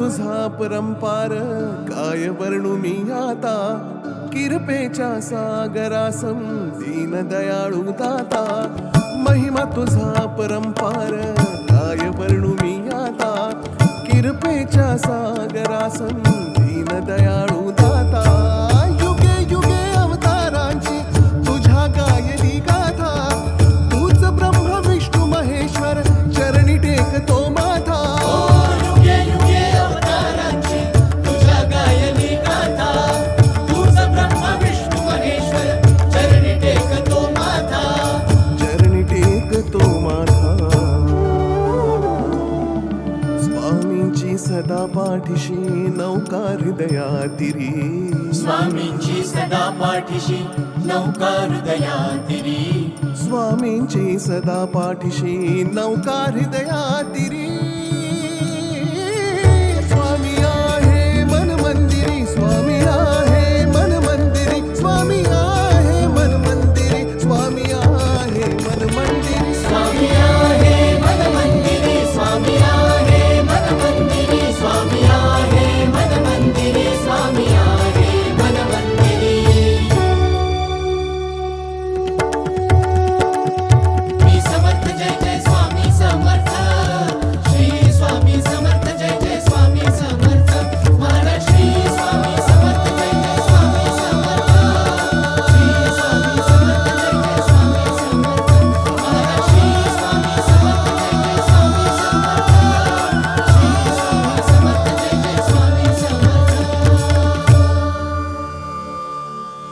तुझा परंपार काय वर्णू मी आता. किरपेच्या सागरासम दीन दयाळू दाता. महिमा तुझा परंपार काय वर्णू मी आता. किरपेच्या सागरासम दीन दयाळू दाता. युगे युगे अवतारांची तुझ्या गायली गाथा. तूच ब्रह्म विष्णू महेश्वर चरणी टेकतो माथा. युगे युगे अवतारांची तुझ्या गायली गाथा. तूच ब्रह्म विष्णू महेश्वर चरणी टेकतो माथा. चरणी टेकतो माथा. स्वामींची सदा पाठीशी नौका हृदयातिरी. स्वामींची सदा पाठीशी नौका हृदयातिरी. स्वामींची सदा पाठीशी नौका हृदयातिरी.